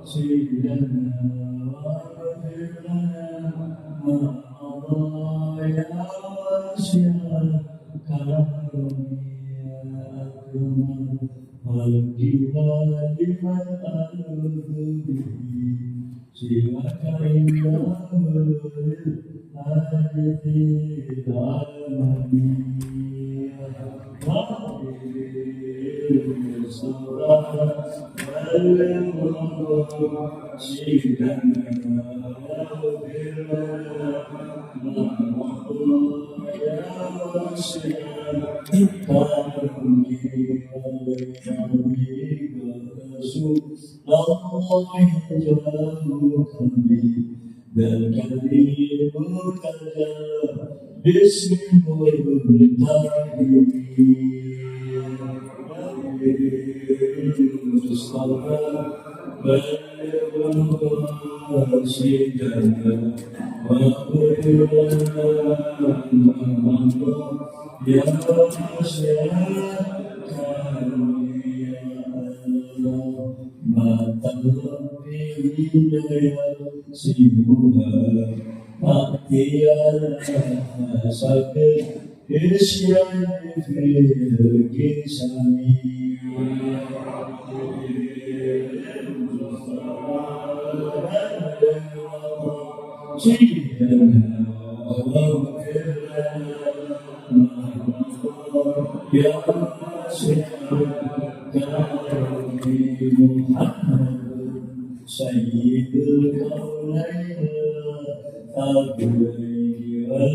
سيدنا واغفر لنا ما مضى يا واسع الكرم يا أكرم الخلق لمن ألذ به سواك إلا الحادث العالمين سيد الكونين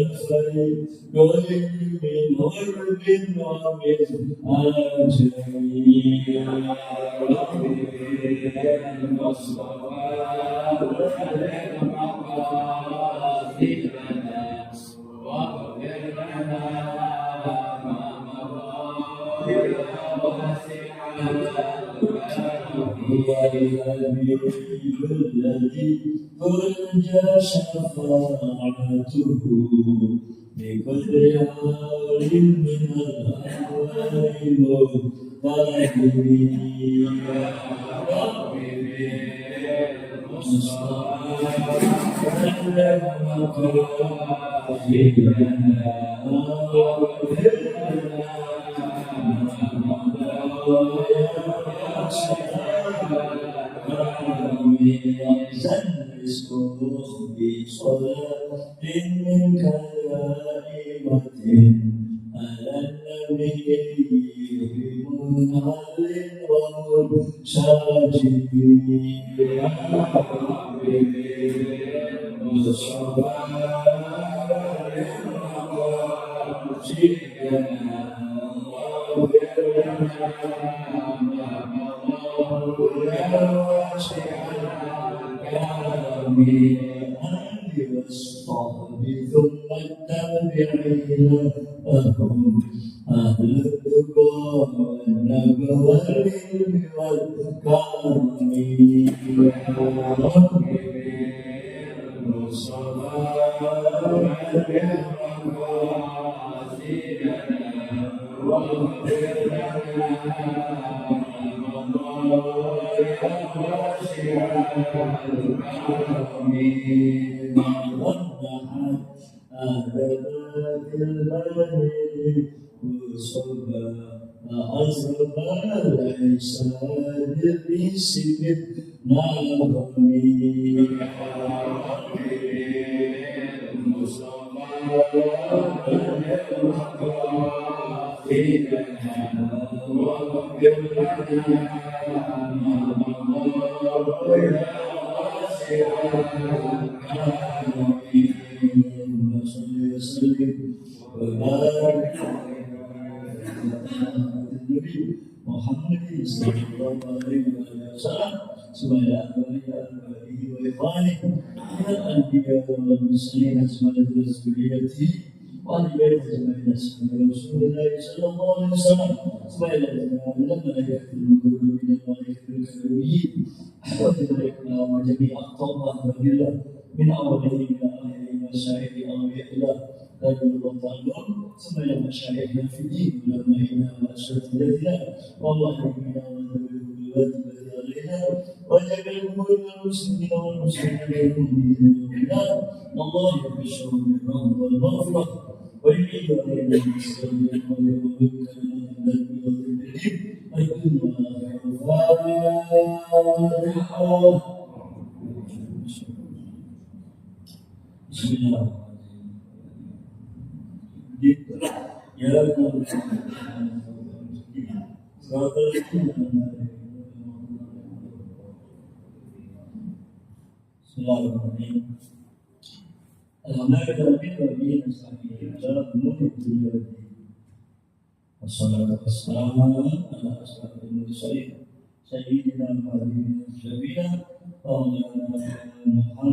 الثقلين والخير من غرب ومن آجمين المصطفى الذي ترجى شفاعته بكل حال من الأحوال والطاهرين يا ربي بالمصطفى اعلم مقاصدنا واغفر لنا ما مضى يا زنسكم بصلاة منك دائمة على النبي منهل ومرشدين يا ربي بالمصطفى مقاصدنا واغفر لنا ما مضى يا واسع بالآل والصحب ثم التابعين لهم أهل التقى والنبوة والعلم والكرم يا ربي بالمصطفى واغفر لنا ما مضى يا واسع الكرم وضحت آدابات الملك وصبا أصبح الإحسان باسم نظم يا ربي المصطفى واغفر لنا ما مضى يا واسع الكرم صل وسلم وبارك النبي محمد صلى الله عليه وسلم سبحان آله وإخوانه من الأنبياء والمرسلين أجمل ذريته وعلى بيت أجمعين أصحاب رسول الله صلى الله عليه وسلم سبحان الله الملائكة المقربين الملائكة الكريمين وذلكنا وجميع الطلبة بالله من أوله إلى آخره مشاهد أولياء الله رضي الله تعالى ثم إلى مشايخنا في الدين علمائنا وأساتذتنا والله بنا ونبيه بالواد الذي علينا وجب الأمور والمسلمين والمسلمين والمؤمنين والمؤمنات والله يبشر بالرحمة والمغفرة ويعيد علينا المسلمين ويوفقنا الذي يضل ويكون الفاتحة. بسم الله يا رب Bismillahirrahmanirrahim. Alhamdulillahirrahmanirrahim. Wassalatu wassalamu ala asyrafil mursalin sayyidina Muhammadin syafina wa Muhammadin wa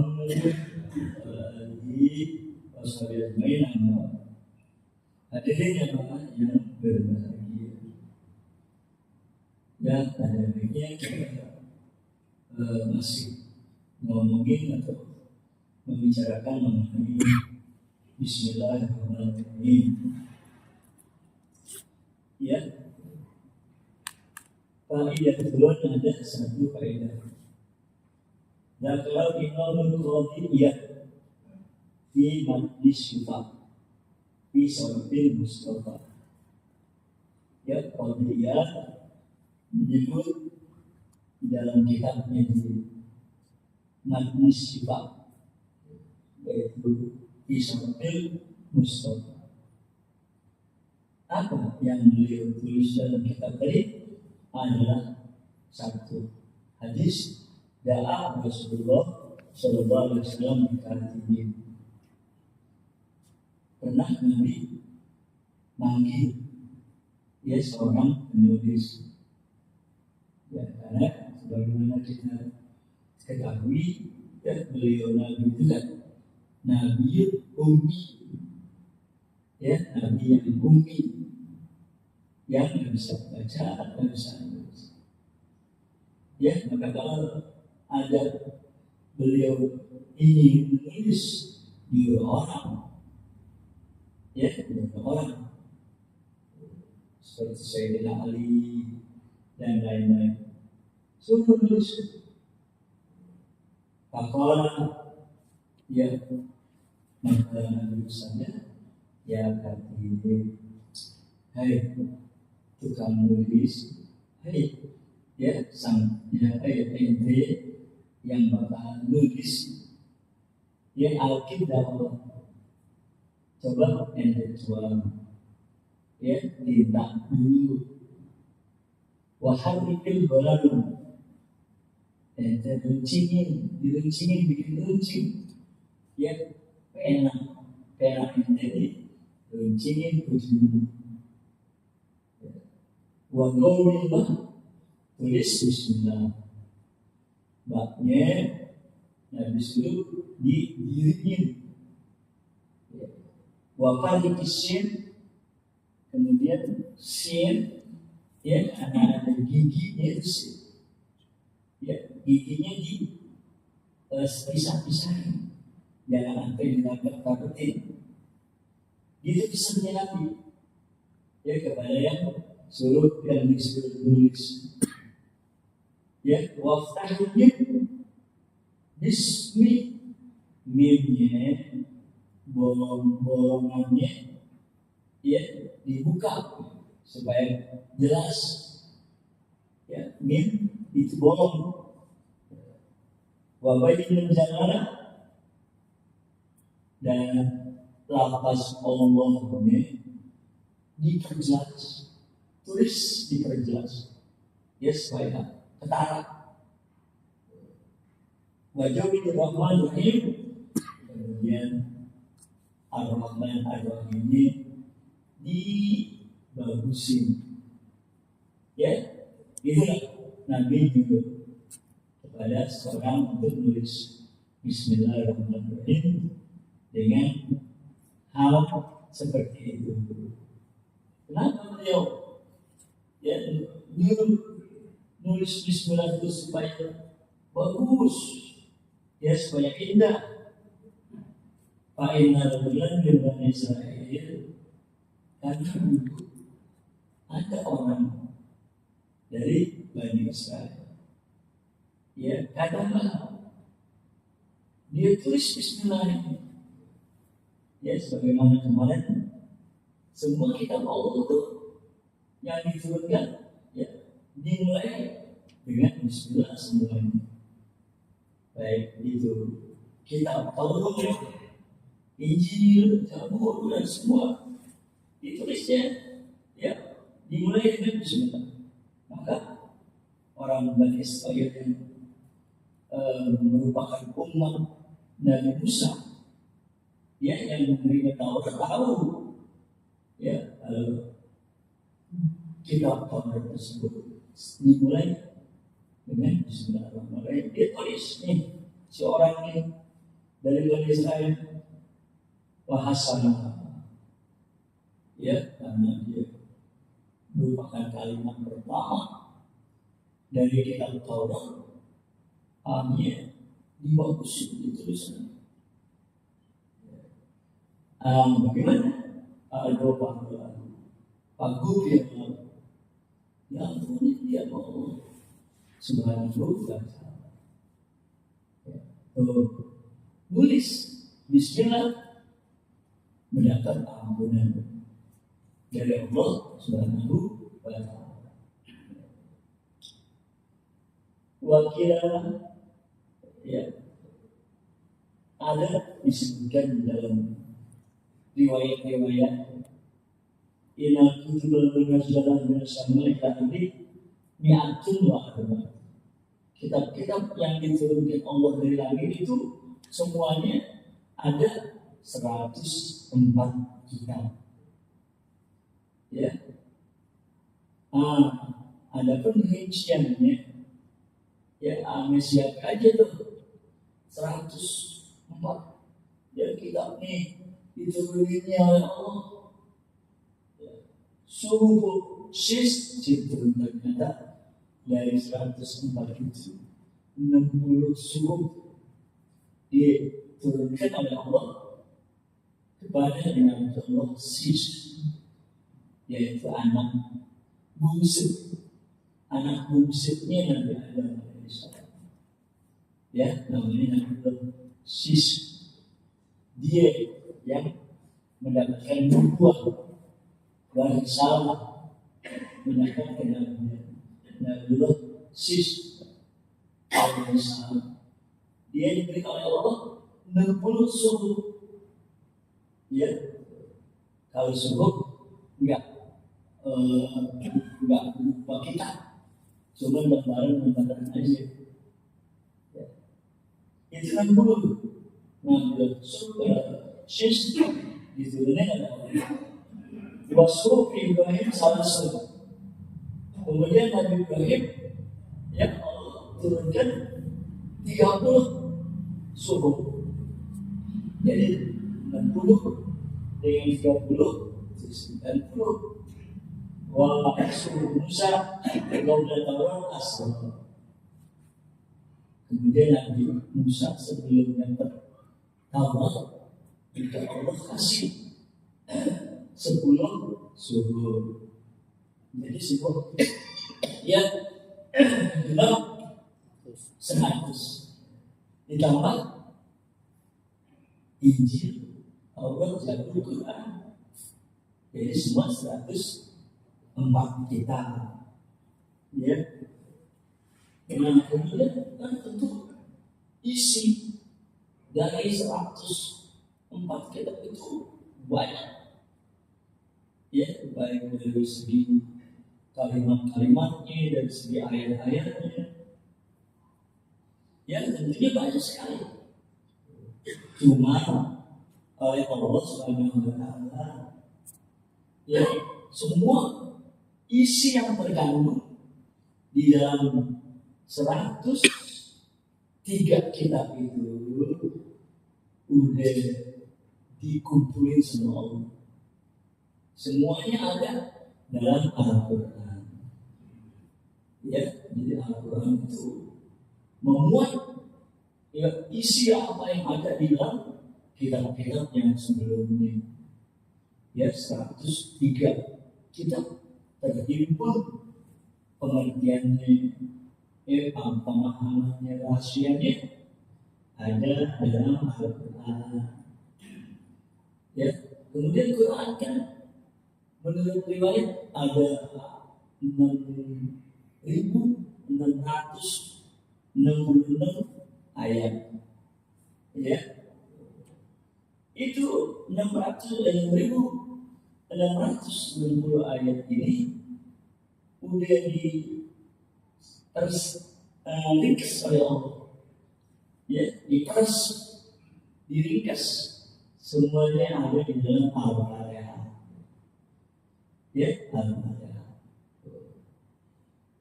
alihi washabihi ajmain. Hadirin jemaah yang berbahagia, dan pada bagian kita masih ngomongin atau membicarakan mengenai Bismillahirrahmanirrahim. Ya, kaidah kedua ada satu kaidah. Dan kalau Imamul Qadiyah di Majlis Syufa di Sabil Mustafa, ya, Qadiyah menyebut di dalam kitabnya di Majlis Syufa, yaitu di Sabil Mustafa. Apa yang beliau tulis dalam kitab tadi adalah satu hadis doa Rasulullah Sallallahu Alaihi Wasallam ini. Pernah Nabi manggil ya seorang penulis, ya, karena sebagaimana kita ketahui ya, beliau Nabi itu kan Nabi ummi, ya, Nabi yang ummi, yang nggak bisa baca, nggak bisa nulis. Ya, maka kalau ada beliau ingin menulis di orang, ya, orang seperti Sayyidina Ali dan lain-lain, suruh menulis. Pakola, ya, maka Nabi saya, ya, kata hai tukang nulis, hai, ya, sang, ya, ente yang bakal nulis, ya, Alkitab, coba ente jual, ya, tinta dulu, waharikil baladun, ente runcingin, diruncingin, bikin runcing, ya, pena ente runcingin ujung. Wa qawlillah, tulis bismillah. Baknya habis itu didiriin. Wa qalikisin, kemudian sin, ya, ada giginya itu sin. Ya, giginya pisah-pisahin, jangan sampai dilakukan. Gitu pesannya Nabi, ya, kepada yang suruh yang disuruh tulis, ya, waftahnya bismi, mimnya bolongannya, ya, dibuka supaya jelas, ya, mim itu bolong, wabayyin jalala, dan lapas Allahnya diperjelas, tulis diperjelas, ya, supaya ketara. Wajahul Rahman Rahim, kemudian Ar-Rahman Ar-Rahim ini dibagusin, ya, itulah Nabi juga kepada seorang untuk menulis Bismillahirrahmanirrahim dengan hal seperti itu. Kenapa beliau, ya, nulis Bismillah itu supaya bagus, ya, supaya indah. Fa'inna rajulan min Bani Israil, karena dulu ada orang dari Bani Israil Ya, katakanlah dia tulis Bismillah ini. Ya, sebagaimana kemarin semua kitab Allah itu yang diturunkan, ya, dimulai dengan Bismillah semuanya. Baik itu kitab Taurat, Injil, Zabur dan semua ditulisnya, ya, dimulai dengan Bismillah. Maka orang Bani Israel yang merupakan umat Nabi Musa, ya, yang menerima Taurat tahu, ya, kitab Taurat tersebut dimulai dengan Bismillahirrahmanirrahim. Dia tulis nih, seorang ini dari Bani Israel, bahasa, ya, karena dia merupakan kalimat pertama dari kitab Taurat. Amin. Dibagus ditulisnya. Bagaimana? Ada Pagu dia ampuni dia mau subhanallah. Tulis Bismillah mendapat ampunan dari Allah Subhanahu wa Ta'ala. Wakila, ya, ada disebutkan dalam riwayat-riwayat ila kutubul munazzalah min as-sama'i tadi mi'atun wa arba'ah. Kitab-kitab yang diturunkan Allah dari langit itu semuanya ada 104 kitab. Ya. Ada pun rinciannya, ya, siapa aja tuh 104. Ya, kitab nih dituruninnya oleh Allah. Ya. Subuh sis diturunkan ternyata dari 104 itu 60 subuh diturunkan oleh Allah kepada Nabi Allah sis, yaitu anak bungsu, anak bungsunya Nabi Adam alaihissalam. Ya, namanya Nabi Allah sis. Dia yang mendapatkan buah dari salah, mendapatkan Nabi Allah sis alaihissalam. Dia diberikan oleh Allah 60 subuh. Ya, kalau subuh enggak lupa kita, cuma lebaran aja. Ya. Itu 60. Nah, sis diturunkan ada wasuf Ibrahim salah satu. Kemudian Nabi Ibrahim, ya, Allah turunkan 30 subuh. Jadi 60 dengan 30 90. Wa subuh Musa Gauda Taurat asal. Kemudian Nabi Musa sebelum dapat Taurat, jika Allah kasih 10 subuh. Jadi subuh, ya, gelap 100 ditambah Injil, Taurat, Zabur, Quran. Jadi semua 104 kita. Ya. Kemudian kan tentu isi dari 104 kitab itu banyak. Ya, baik dari segi kalimat-kalimatnya, dari segi ayat-ayatnya. Ya, tentunya banyak sekali. Cuma oleh Allah Subhanahu wa Ta'ala, ya, semua isi yang terkandung di dalam 103 kitab itu udah dikumpulin semua. Semuanya ada dalam Al-Quran. Ya, jadi Al-Quran itu memuat, ya, isi apa yang ada di dalam kitab-kitab yang sebelumnya. Ya, 103 kitab terhimpun pengertiannya, pemahamannya rahasianya ada dalam Al-Quran. Ya, kemudian Quran kan menurut riwayat ada 6.666 ayat. Ya, itu 6.660 ayat ini udah ringkas oleh Allah. Ya, diringkas, semuanya ada di dalam Al-Fatihah. Ya, Al-Fatihah.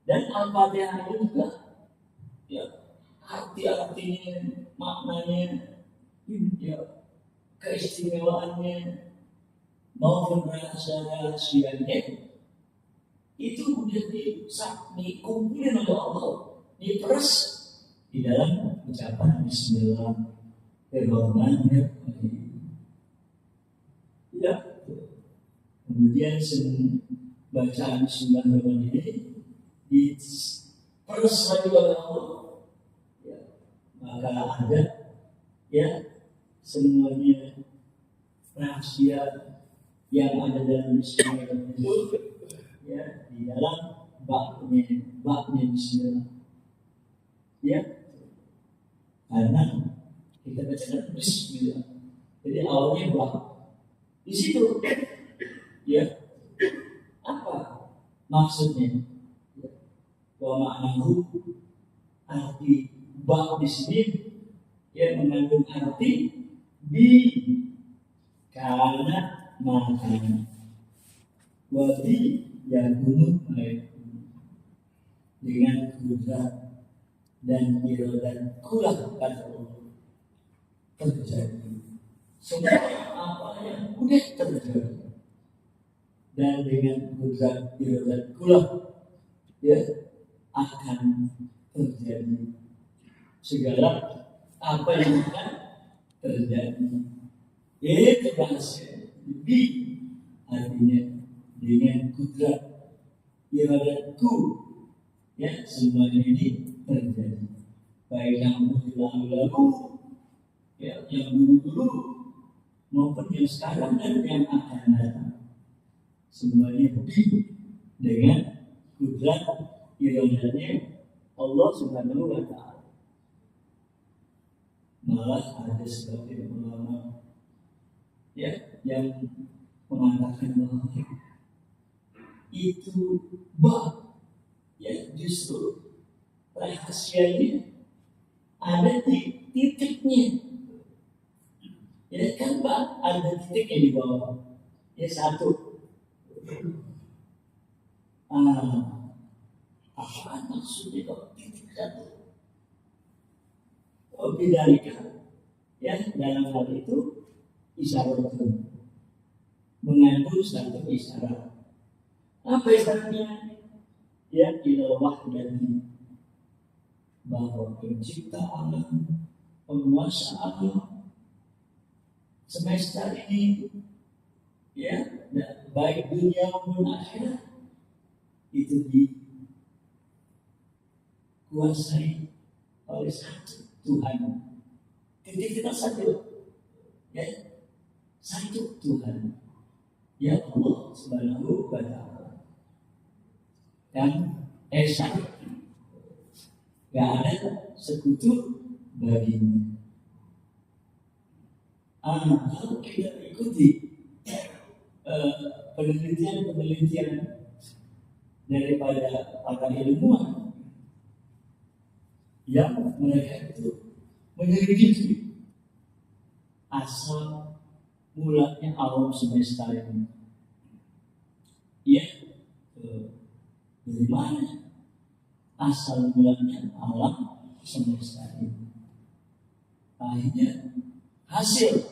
Dan Al-Fatihah itu juga, ya, arti-artinya, maknanya, ya, keistimewaannya maupun rahasia-rahasianya itu udah dikumpulin oleh Allah, diperas di dalam ucapan Bismillahirrahmanirrahim. Ya, kemudian bacaan Bismillahirrahmanirrahim diperas lagi oleh Allah. Ya, maka ada, ya, semuanya rahasia yang ada dalam Bismillahirrahmanirrahim, ya, di dalam baknya Bismillah. Ya, karena kita baca Bismillah, jadi awalnya bak. Di situ, ya, apa maksudnya? Ya, bahwa maknahu, arti bak di sini, ya, mengandung arti di karena makna. Wadi yang gunung dengan kudrat dan iradat kulah pada Allah terjadi. Semua apa yang udah terjadi dan dengan kudrat iradat kulah, ya, akan terjadi segala apa yang akan terjadi. Itu bahasa di artinya dengan kudrat iradatku, ya, semuanya ini terjadi, baik yang lalu, ya, yang dulu maupun yang sekarang dan yang akan datang, semuanya dengan kudrat iradatnya Allah Subhanahu wa Ta'ala. Malah ada sebagian ulama, ya, yang mengatakan bahwa itu ya, justru rahasianya ada di titiknya. Ya kan, ada titiknya di bawah. Ya, satu. Apa maksudnya kalau titik satu? Bidalika, ya, dalam hal itu isyarat mengandung satu isyarat. Apa isyaratnya? Ya, ila wahdati, bahwa pencipta alam, penguasa alam semesta ini, ya, baik dunia maupun akhirat, itu dikuasai oleh satu Tuhan. Titik kita satu, ya, satu Tuhan, ya, Allah Subhanahu wa Ta'ala. Dan esa, gak ada sekutu baginya. Kalau kita ikuti penelitian daripada para ilmuwan, yang mereka itu menyelidiki asal mulanya alam semesta ini. Ya, dari mana asal mulanya alam semesta ini? Akhirnya hasil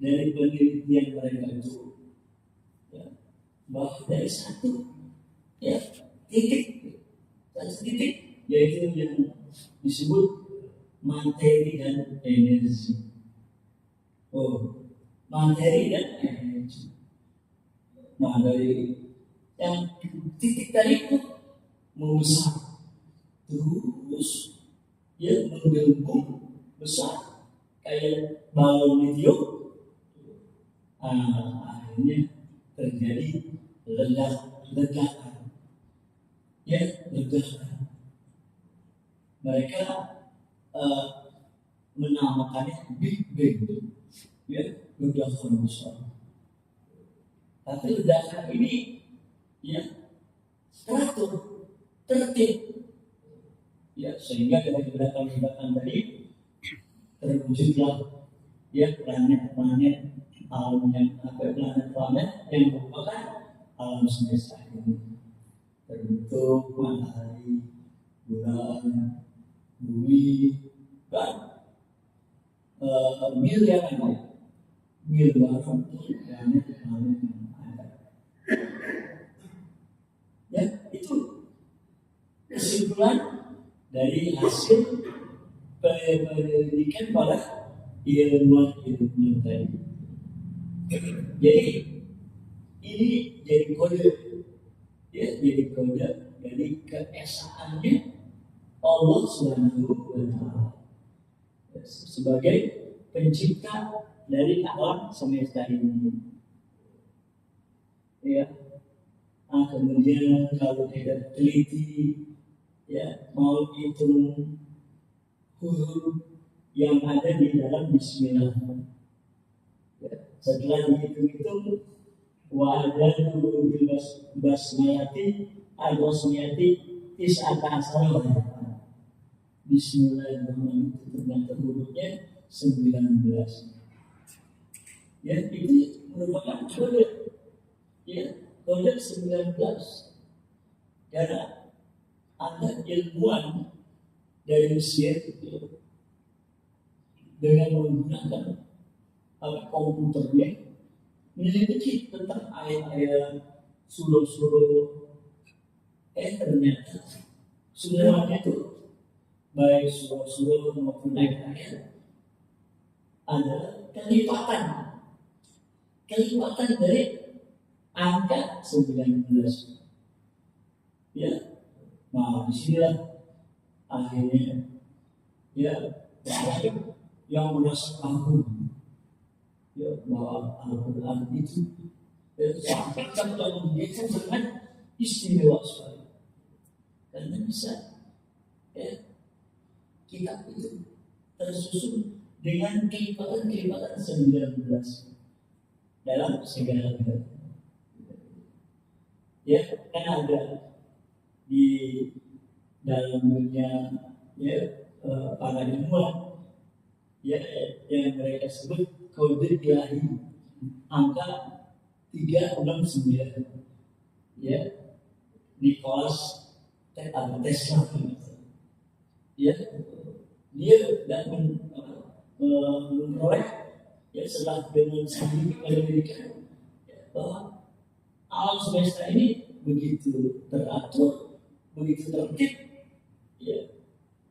dari penelitian mereka itu, ya, bahwa dari satu, ya, titik, yaitu yang disebut materi dan energi. Materi dan energi. Nah, dari yang titik tadi itu mengusap terus ya menggelembung besar kayak balon meteor. Akhirnya terjadi ledakan, ya ledakan. Mereka menamakannya Big Bang, ya ledakan besar. Tapi ledakan ini ya teratur, tertib, ya sehingga dari ledakan-ledakan tadi terwujudlah ya planet-planet alam yang planet-planet yang merupakan alam semesta ini, terbentuk matahari, bulan, bumi, dan miliaran planet-planet yang ada. Ya itu kesimpulan dari hasil penyelidikan pada ilmuwan tadi. Jadi ini jadi kode, ya jadi kode dari keesaannya Allah Subhanahu wa Ta'ala sebagai pencipta dari alam semesta ini. Ya, kemudian kalau kita teliti, ya mau hitung huruf yang ada di dalam Bismillah. Setelah dihitung-hitung, wa'adadu basmayati al-wasmiyati tis'ata asara. Bismillahirrahmanirrahim, ternyata hurufnya 19. Ya, itu merupakan kode. Ya, kode 19. Karena ada ilmuwan dari Mesir dengan menggunakan komputernya menyelidiki tentang ayat-ayat surah-surah, ternyata semuanya itu baik surah-surah maupun ayat-ayat adalah kelipatan dari angka 19. Ya, nah disinilah akhirnya ya banyak yang merasa kagum, ya bahwa Al-Quran itu disampaikan dalam begitu sangat istimewa sekali, karena bisa kitab itu tersusun dengan kelipatan 19 dalam segala hal. Ya, kan ada di dalam dunia para ilmuwan yang mereka sebut kode ilahi angka 369, Nikola Tesla, dia dapat memperoleh setelah dengan sendiri penyelidikan bahwa alam semesta ini begitu teratur, begitu tertib,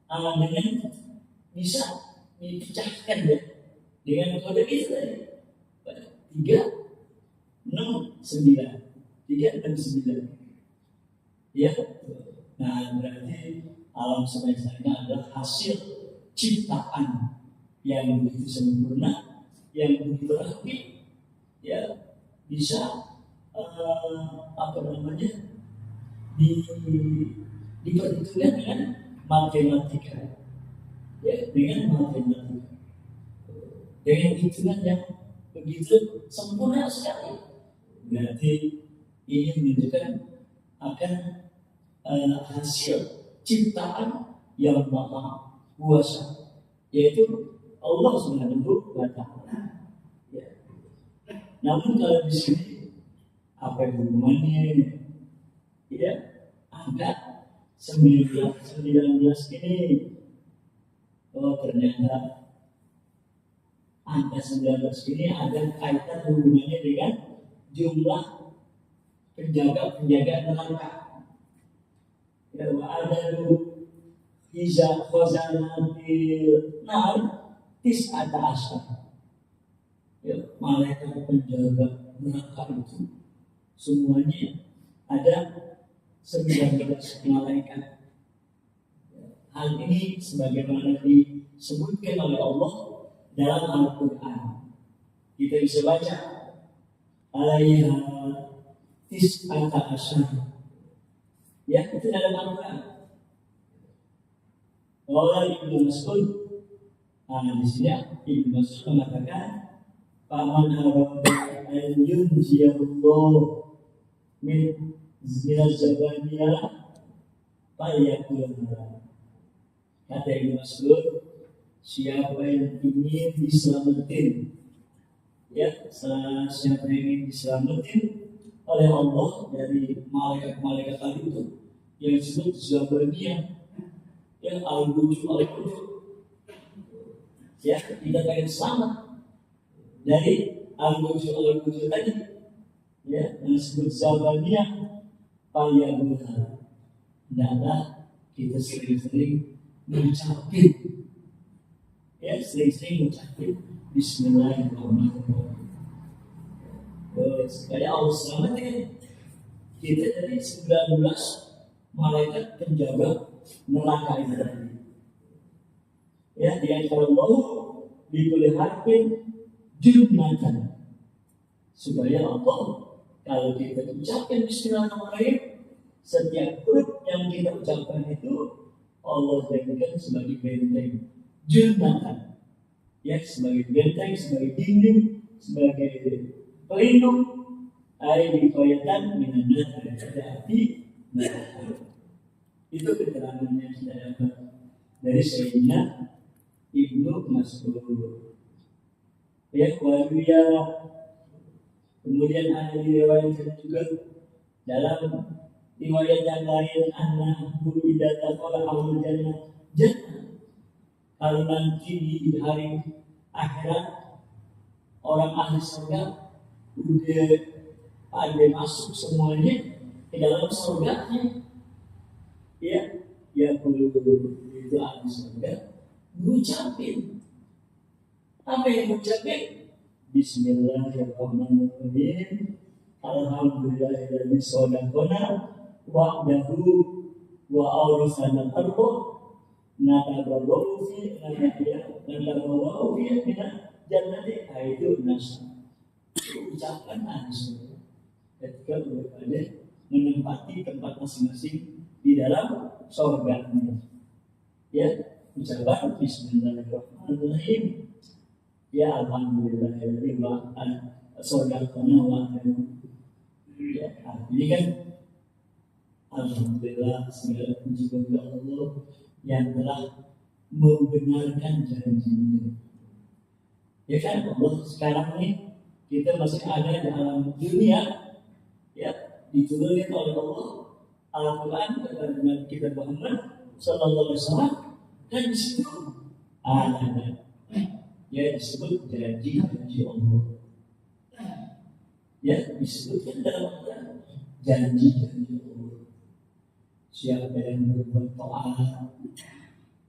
dengan bisa dipecahkan dengan kode itu tadi 369. Nah berarti alam semesta ini adalah hasil ciptaan yang begitu sempurna, yang begitu rapi, bisa diperhitungkan dengan matematika, dengan hitungan yang begitu sempurna sekali. Berarti ini menunjukkan akan hasil ciptaan yang maha kuasa, yaitu Allah Subhanahu wa Ta'ala. Namun kalau di sini apa hubungannya? Angka 19 ini, ternyata angka 19 ini ada kaitan hubungannya dengan jumlah penjaga neraka. Ada khazanatil nar tis'ata asyar. Malaikat penjaga neraka itu semuanya ada 19 malaikat. Hal ini sebagaimana disebutkan oleh Allah dalam Al-Quran. Kita bisa baca alaiha tis'ata asyara. Ya, itu dalam Al-Quran. Allah Ibnu Mas'ud, di sini Ibnu Mas'ud mengatakan, "Faman arada an yunjiyallah min zabaniya falyakul." Kata Ibnu Mas'ud, siapa yang ingin diselamatin, ya, siapa yang ingin diselamatin oleh Allah dari malaikat-malaikat tadi itu yang disebut zabaniyah, yang al-wujud, ya, kita pengen selamat dari al-wujud tadi, ya, yang disebut zabaniyah, falyakul. Hendaklah kita sering-sering mengucapkan, ya, sering-sering mengucapkan Bismillahirrahmanirrahim. Supaya Allah selamatkan kita dari 19 malaikat penjaga neraka ini tadi. Ya, di antara Allah diperlihatkan jumatan supaya Allah, kalau kita ucapkan Bismillahirrahmanirrahim, setiap huruf yang kita ucapkan itu Allah jadikan sebagai benteng jumatan, ya, sebagai benteng, sebagai dinding, sebagai pelindung air dikoyatan minanar dari api neraka. Itu keterangan yang kita dapat dari Sayyidina Ibnu Mas'ud. Ya, waria. Kemudian ada diriwayatkan juga dalam riwayat yang lain, annahu idza taqala ahlul jannah. Kalau nanti di hari akhirat orang ahli surga udah ada masuk semuanya ke dalam surganya, ya, ya perlu itu ahli surga ngucapin apa yang ngucapin? Bismillahirrahmanirrahim, alhamdulillahilladzi shadaqana wa'dahu wa awrasana al-ardh natabarra'u fi jannati itu nasa. Ucapan ahli ketika berada menempati tempat masing-masing di dalam surga. Ya, ucapan Bismillahirrahmanirrahim, ya, alhamdulillahilladzi shadaqana wa'dahu. Ya, ini kan alhamdulillah, segala puji bagi Allah yang telah membenarkan janjinya. Ya kan, Allah sekarang ini kita masih ada di alam dunia, ya, diturunkan oleh Allah Al-Quran kepada kita Muhammad Sallallahu Alaihi Wasallam, dan di situ ada, ya, disebut janji Allah, ya, disebutkan dalam Al-Quran janji Allah. Siapa yang berbuat taat,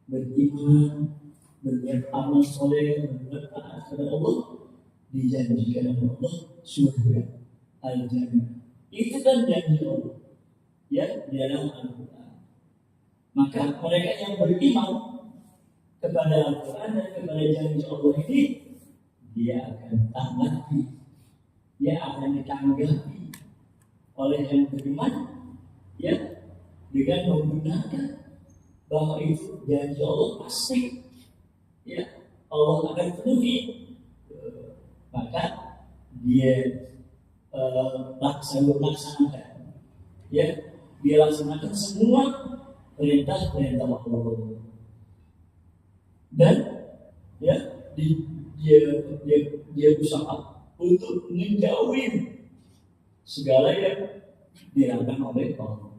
beriman, berbuat amal soleh, berbuat taat kepada Allah, dijanjikan oleh Allah surga, al-jannah. Itu kan janji Allah, ya, di dalam Al-Quran. Maka mereka yang beriman kepada Al-Quran dan kepada janji Allah ini, dia akan taati, dia akan ditanggapi oleh yang beriman, ya, dengan menggunakan bahwa itu janji Allah pasti, ya, Allah akan penuhi. Maka dia laksanakan, ya, dia laksanakan semua perintah-perintah Allah, dan, ya, dia usaha untuk menjauhi segala yang dilarang oleh Allah.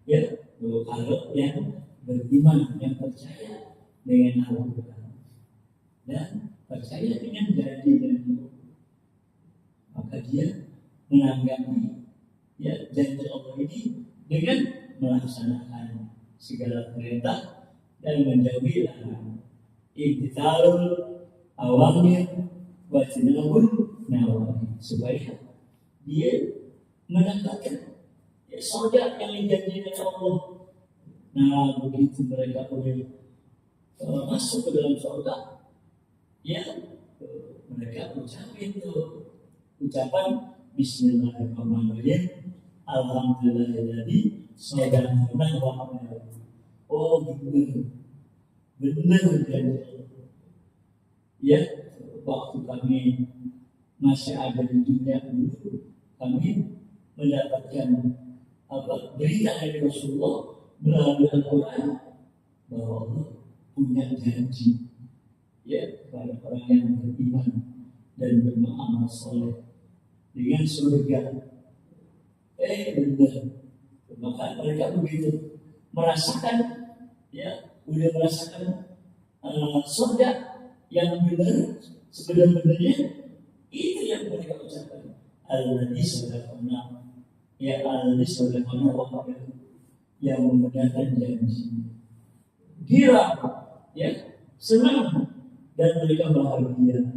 Ya, kalau yang beriman, yang percaya dengan Al-Quran dan percaya dengan janji-janji, maka dia menanggapi, ya, janji Allah ini dengan melaksanakan segala perintah dan menjauhi larangan. Imtithalul awamir wa tinabul nawahi, supaya dia mendapatkan, ya, surga yang dijanjikan Allah, Nah, begitu mereka boleh masuk ke dalam surga, ya mereka ucapin tuh ucapan Bismillahirrahmanirrahim, Alhamdulillahilladzi sadaqana wa amana. Oh benar dan ya, waktu kami masih ada di dunia dulu, kami mendapatkan berita dari Rasulullah melalui Al-Quran bahwa Allah punya janji ya kepada orang yang beriman dan beramal soleh dengan surga. Benar. Maka mereka begitu merasakan, ya udah merasakan surga yang benar sebenarnya, itu yang mereka ucapkan. Alladzi sadaqana, ya alladzi sadaqana wa amana, yang membenarkan janji. Gila, ya senang dan mereka bahagia.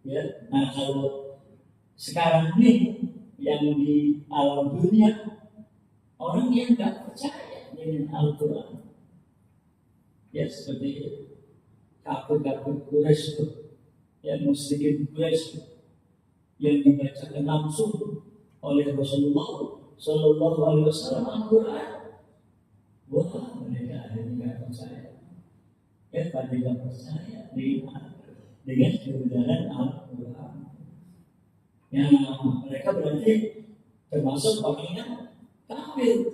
Ya, nah kalau sekarang ini yang di alam dunia, orang yang nggak percaya dengan Al-Quran, ya seperti kafir-kafir Quraisy, yang musyrikin Quraisy yang dibacakan langsung oleh Rasulullah Sallallahu Alaihi Wasallam Al-Quran, wah mereka nggak percaya, ya pada nggak percaya dengan kebenaran Al-Quran. Ya, mereka berarti termasuk orang yang kafir.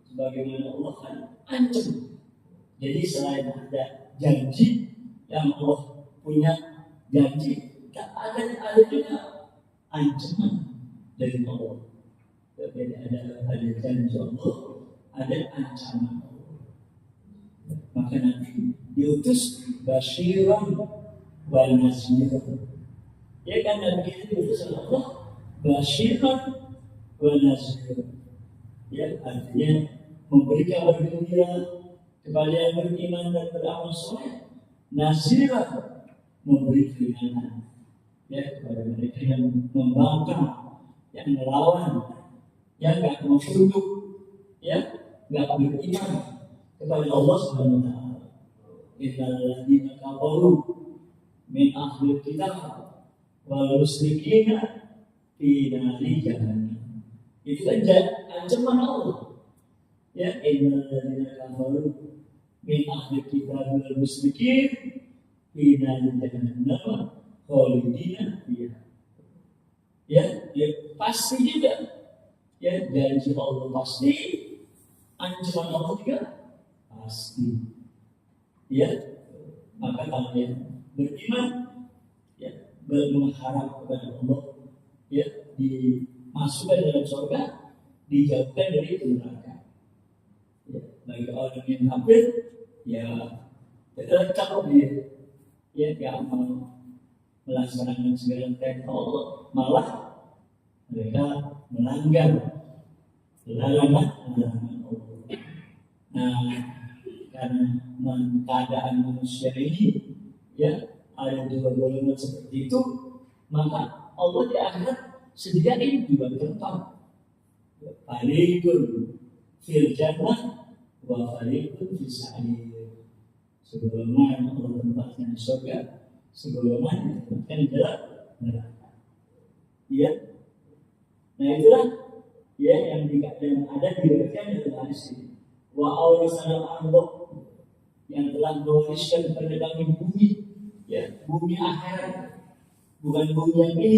Sebagaimana Allah kan ancam. Jadi selain ada janji yang Allah punya janji, ada juga ancaman dari Allah. Jadi ada janji Allah, ada ancaman Allah. Maka nanti diutus basyiran wa nazir. Ya kan, Nabi itu diutus Allah basyiran wa nazir. Ya, artinya memberi kabar gembira kepada yang beriman dan beramal soleh, nazirah memberi peringatan ya kepada mereka yang membangkang, yang melawan, yang nggak mau tunduk, ya nggak beriman kepada Allah Subhanahu Wa Taala. Innal ladzina kafaru min ahli kitab wal musyrikina fi nari jahannam. Itu kan ancaman Allah. Ya, innal ladzina kafaru min ahli kitab wal musyrikin fi nari jahannam khalidina fiha. Ya, pasti juga. Ya, janji Allah pasti, ancaman Allah juga pasti. Ya, maka kalian beriman, ya, berharap kepada Allah, ya, dimasukkan dalam surga, dijauhkan dari neraka. Ya, bagi orang yang kafir, ya tetap dia, ya tidak mau melaksanakan segala perintah Allah, malah mereka melanggar larangan Allah. Nah, karena keadaan manusia ini, ya ada dua golongan seperti itu, maka Allah di akhirat sediain dua tempat, fariqun fil jannah wa fariqun fis sa'ir. Sebagaimana Allah tempatkan di surga, sebagaimana ditempatkan di dalam neraka. Ya, nah itulah ya yang ada diriwayatkan dalam hadis ini. Wa awrasana Allah, yang telah mewariskan kepada kami bumi, ya bumi akhirat, bukan bumi yang ini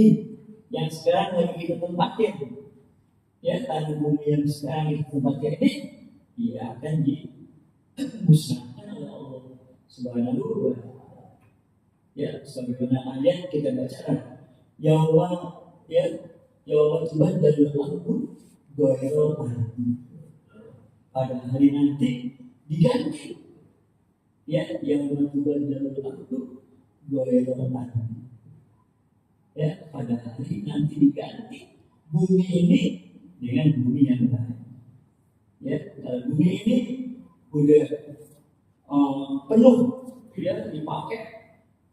yang sekarang lagi kita tempatin. Ya, tanah bumi yang sekarang kita tempatin ini, ya akan dimusnahkan oleh Allah Subhanahu wa Ta'ala. Ya, sebagaimana ayat kita baca, yauma tubaddalul ardu ghairal ardi. Pada hari nanti diganti, ya yauma tubaddalul ardu ghairal ardi. Ya, pada hari nanti diganti bumi ini dengan bumi yang lain. Ya, bumi ini udah penuh, ya dipakai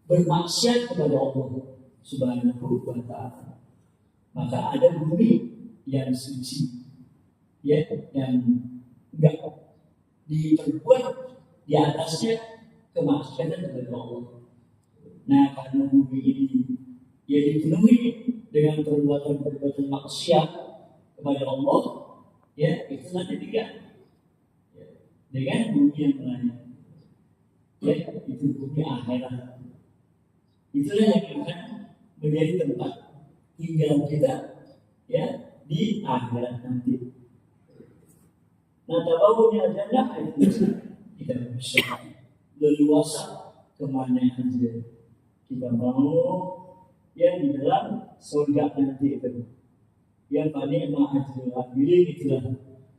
bermaksiat kepada Allah Subhanahu wa Ta'ala. Maka ada bumi yang suci, ya yang enggak diperbuat di atasnya kemaksiatan kepada Allah. Nah, karena bumi ini ya dipenuhi dengan perbuatan-perbuatan maksiat kepada Allah, ya itulah ketiga ya, dengan bumi yang lain, ya itu bumi akhirat. Itulah yang akan menjadi tempat tinggal kita ya di akhirat nanti. Nah, tabawunya jannah itu kita bisa leluasa kemana saja kita mau yang di dalam surga nanti itu. Yang paling ajrul amilin itulah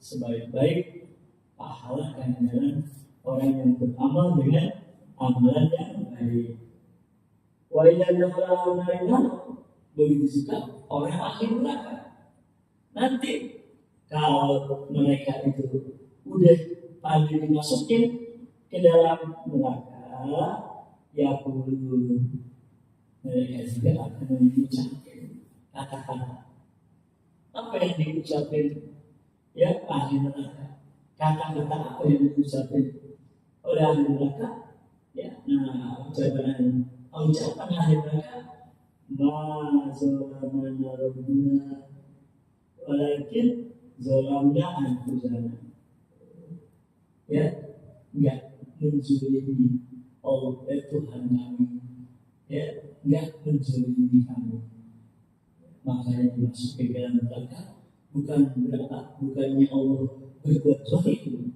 sebaik-baik pahala ganjaran orang yang beramal dengan amalan yang baik. Wa idza dakhala an-nar, begitu juga orang ahli neraka. Nanti kalau mereka itu udah pada dimasukin ke dalam neraka, ya perlu mereka juga akan mengucapkan kata-kata. Apa yang diucapin ya ahli neraka? Kata-kata apa yang diucapin oleh ahli neraka? Ya, nah ucapan ahli neraka, ma zolamana rabbuna walakin zolamna anfusana. Ya, enggak menzalimi Allah Tuhan kami. Ya, enggak menzalimi kami. Makanya dimasuk ke dalam neraka bukannya Allah berbuat zalim.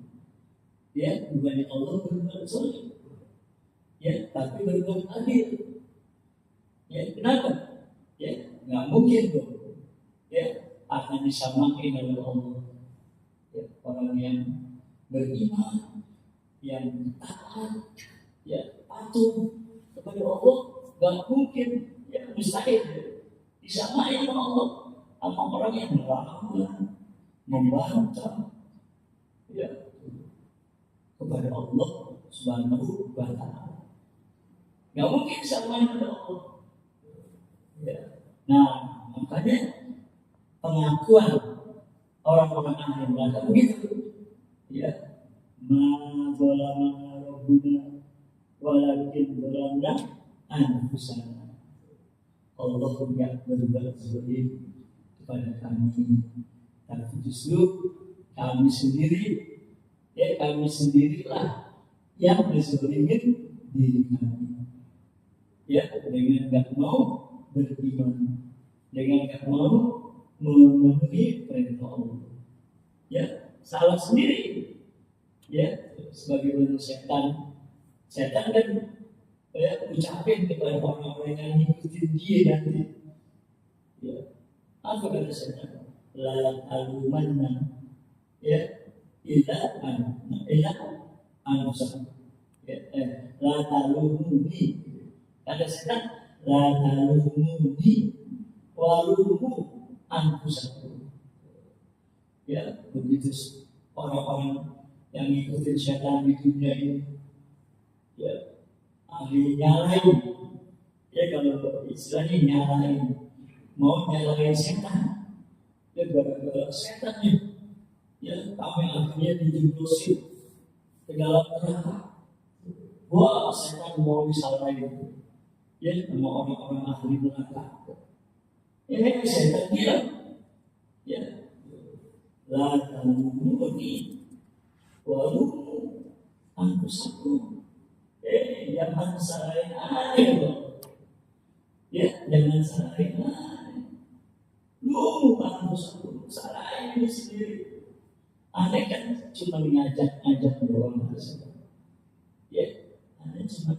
Ya, bukannya Allah berbuat zalim. Ya, tapi berbuat adil. Ya, kenapa? Ya, nggak mungkin dong. Ya, akan disamakan oleh Allah. Ya, orang yang beriman, yang taat, ya patuh kepada Allah, nggak mungkin, ya mustahil disamakan oleh Allah sama orang yang melawan, membantah, ya kepada Allah Subhanahu wa Ta'ala. Nggak mungkin disamakan oleh Allah. Ya. Nah, makanya pengakuan orang-orang ahli neraka begitu. Ya, ma zalamana rabbuna walakin zalamna anfusana. Allah tidak berbuat zalim kepada kami, tapi justru kami sendiri, ya kami sendirilah yang menzalimin diri kami. Ya, dengan tidak mau beriman, dengan tidak mau memenuhi perintah Allah. Ya, salah sendiri. Ya, sebagai manusia setan kan ya ucapin kepada orang-orang yang ngikutin dia nanti. Ya, apa kata setan? La alumanna ya ila anusa. Ya, la talumuni. Kata setan, la talumuni walumu anfusakum. Ya, begitu orang-orang yang ngikutin setan di dunia ini, ya ahli nyalain, ya kalau istilahnya nyalain, mau nyalain setan, ya gara-gara setannya, ya kami akhirnya dijeblosin ke dalam neraka. Wah, setan mau disalahin, ya sama orang-orang ahli neraka. Ya setan bilang, ya la talumuni walumu anfusakum. Jangan salahin aneh. Ya, jangan salahin aneh. Lu anfusakum, salahin diri sendiri. Aneh kan cuma ngajak-ngajak doang. Ya, aneh cuma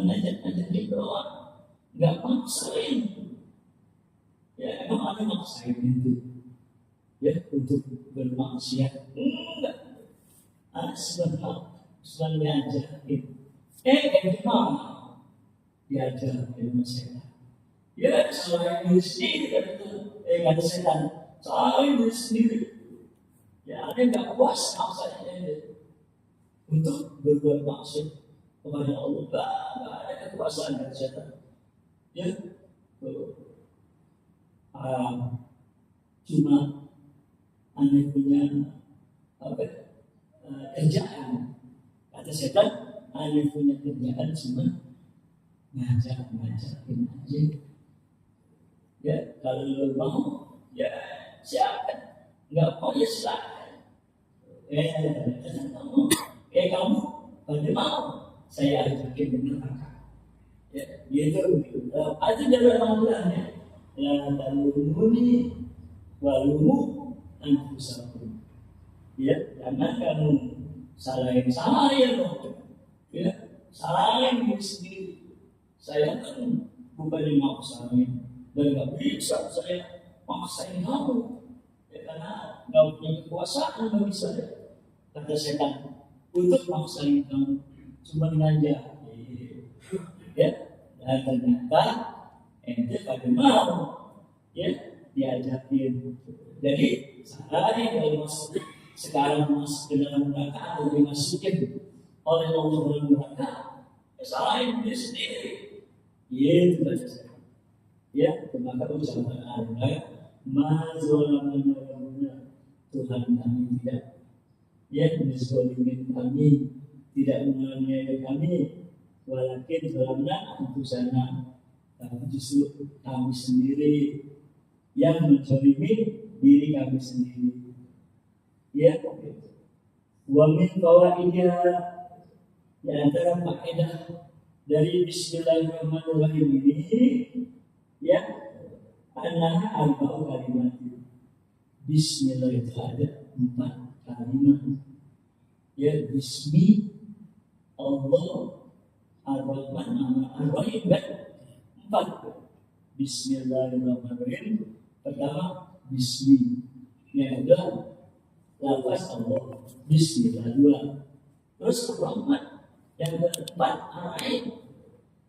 ngajak-ngajakin doang. Nggak maksain. Ya, emang aneh maksain itu. Ya, untuk bermaksiat enggak. Sebab ngajakin. Gimana? Diajar ilmu setan. Ya, selain diri sendiri kata setan. Selain diri sendiri. Ya, ada nggak puas maksudnya untuk berbuat maksiat kepada Allah. Nggak ada kekuasaan dari setan. Ya, cuma aneh punya apa kerjaan. Kata setan, hanya punya kerjaan cuma ngajak-ngajakin aja. Ya, kalau lo mau, ya siapa? Nggak mau ya silakan. Kamu pada mau, saya ajakin ke neraka. Ya, gitu. Ada jalan Al-Qurannya. La talumuni walumu anfusakum. Ya, jangan kamu salahin loh. Ya, salahin diri sendiri. Saya kan bukan yang mau salahin dan nggak bisa saya maksain kamu. Ya, karena nggak punya kekuasaan bagi saya. Kata setan untuk maksain kamu cuma ngajak. Ya, dan ternyata ente pada mau ya diajakin. Jadi sehari kalau masuk sekarang masuk ke dalam neraka atau dimasukin oleh Allah dalam neraka, salahin diri sendiri. Itu saja. Ya, maka ucapan Anda mazolamana Tuhan kami tidak menzalimin kami, tidak menganiaya kami, walakin zalamna anfusana, tapi justru kami sendiri yang menzalimi diri kami sendiri. Ya, wa min fawaidnya di antara faedah dari Bismillahirrahmanirrahim ini, ya, adalah arba'u kalimat. Bismillah itu ada 4 kalimat. Ya, Bismi Allah Ar-Rahman Ar-Rahim kan? 4. Bismillahirrahmanirrahim. Pertama, Bismi. Yang kedua, lafaz Allah. Bismillah 2. Terus Ar-Rahman. Yang keempat, Ar-Rahim.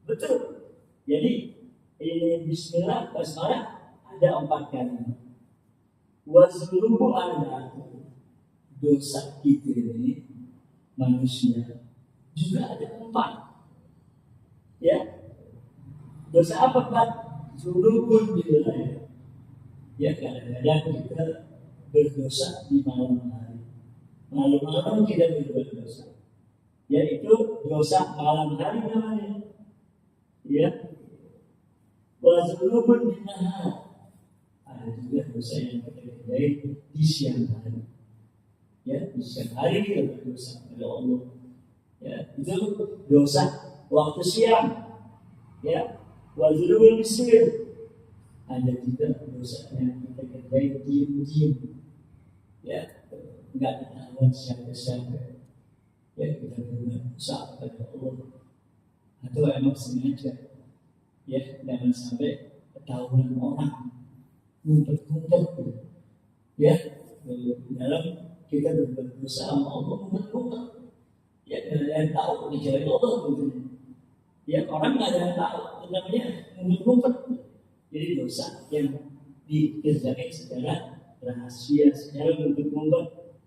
Betul. Jadi ini Bismillah basmalah ada 4 kalimat. Wazlubu anda, dosa kita ini manusia juga ada 4. Ya, dosa apa Pak? Zulubun billah. Ya, kadang-kadang kita berdosa di malam hari. Malam-malam kita berbuat dosa. Yaitu dosa malam hari namanya. Ya, wazulubun binahar. Ada juga dosa yang kita kerjain di siang hari. Ya, di siang hari kita berdosa kepada Allah. Ya, itu dosa waktu siang. Ya, wazulubun bisir. Ada juga dosa yang kita kerjain diam-diam. Ya, enggak ketahuan siapa-siapa. Ya, kita berbuat dosa kepada Allah. Atau emang sengaja. Ya, jangan sampai ketahuan orang ngumpet-ngumpet. Ya, dalam kita berbuat dosa sama Allah ngumpet-ngumpet. Ya, yang tahu kecuali Allah gitu. Ya, orang nggak ada yang tahu, namanya ngumpet-ngumpet. Jadi dosa yang dikerjakan secara rahasia, secara ngumpet-ngumpet.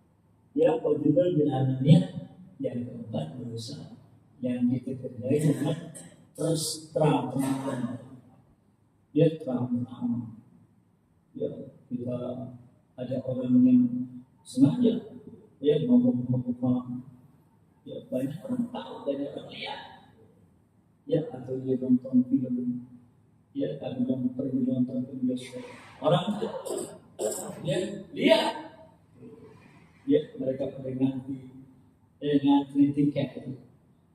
Ya, wajibnya jalanannya yang keempat dosa yang kita kerjain dengan terus terang-terangan. Ya, terang-terangan. Ya, kita ada orang yang sengaja ya ngomong-ngomong, ya banyak orang tahu, banyak orang lihat. Ya, atau dia nonton film, ya atau pergi nonton film bioskop. Orang ya lihat, ya mereka ngantri tiket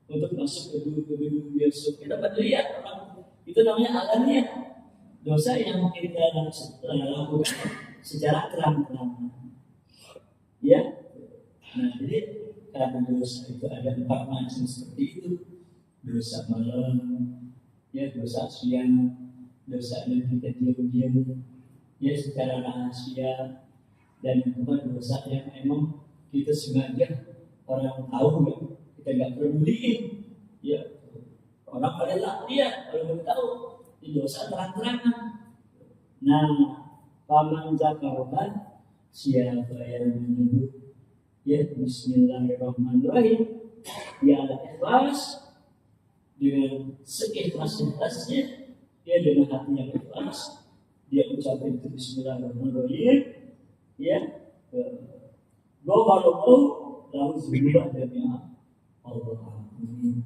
untuk masuk ke gedung bioskop. Kita dapat lihat orang itu, namanya alania. Dosa yang kita lakukan secara terang-terangan. Ya, nah jadi karena dosa itu ada 4 macam seperti itu. Dosa malam, ya dosa siang, dosa yang kita diam-diam, ya secara rahasia, dan yang kedua dosa yang memang kita sengaja orang tahu ya, kita nggak peduliin. Ya, orang pada lihat, kalau nggak tahu. Di dosa terang-terangan. Nah, paman zakarban, siapa yang menyebut ya Bismillahirrahmanirrahim, ya ikhlas dengan seikhlas-ikhlasnya, dia dengan hati yang ikhlas, dia ucapkan itu Bismillahirrahmanirrahim, ya Ghafarallahu lahu dzunuba jami'a. Allah amin.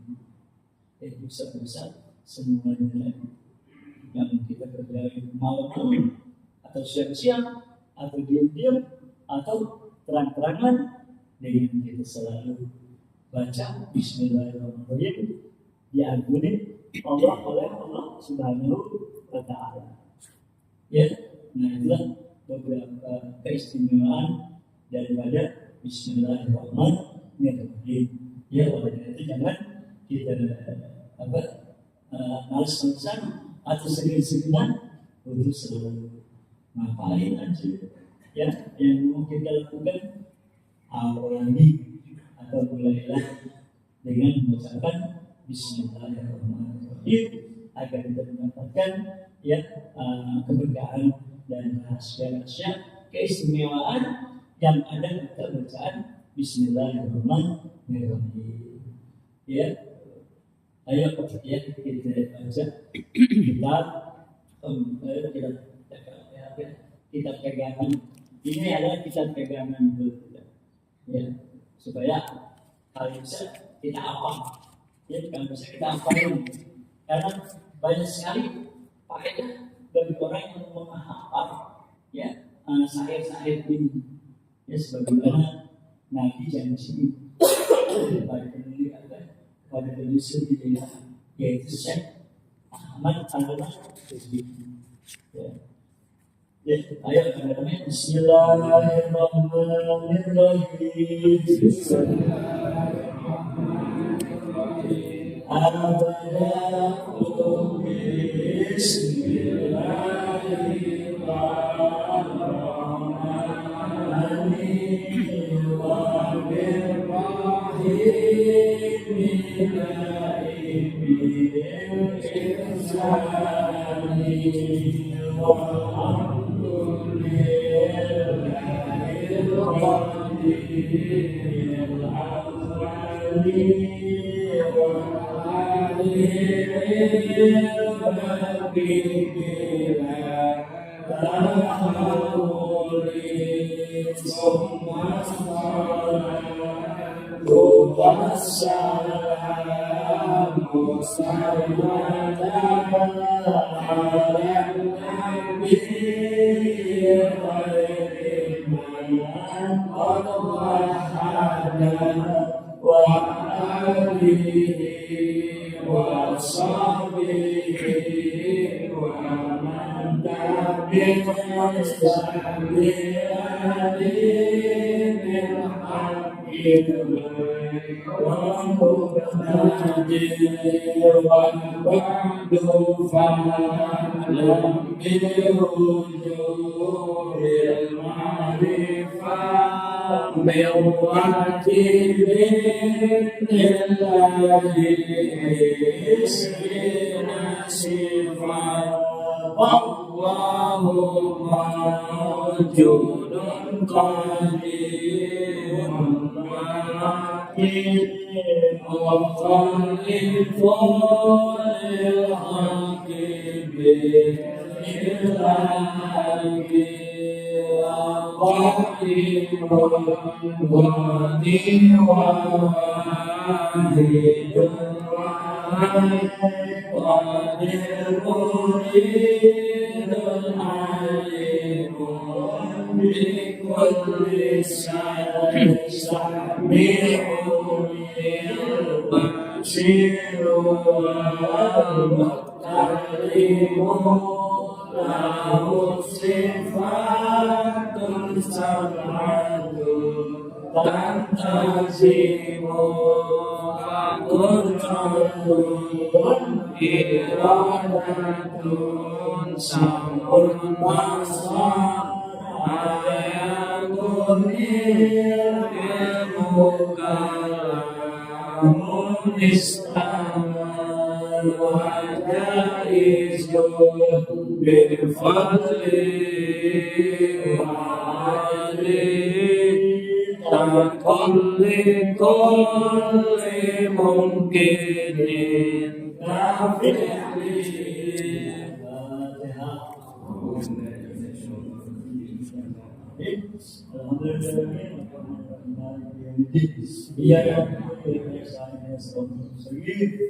Dosa-dosa semuanya yang kita kerjain malam-malam atau siang-siang atau diam-diam atau terang-terangan, dengan kita selalu baca Bismillahirrahmanirrahim, diampuni Allah oleh Allah Subhanahu wa Ta'ala. Ya, nah itulah beberapa keistimewaan daripada Bismillahirrahmanirrahim. Ya, oleh karena itu jangan kita malas-malasan atau sering-seringan untuk selalu ngapain aja ya yang mau kita lakukan, awali atau mulailah dengan mengucapkan Bismillahirrahmanirrahim agar kita mendapatkan ya keberkahan dan rahasia-rahasia keistimewaan yang ada pada bacaan Bismillahirrahmanirrahim. Ya, ayo ya kita baca kitab pegangan. Ini adalah kitab pegangan ya, supaya kalau bisa kita apa ya, kalau bisa kita apain, karena banyak sekali faedah bagi orang yang menghafal ya syair-syair ini ya, sebagaimana Nabi janji pada penulis pada penulis ini yaitu Syekh Ahmad Al-Basri ya. Ya, ayo teman-teman, Bismillahirrahmanirrahim. Abadaku الدين يا رب يا سامي الصغير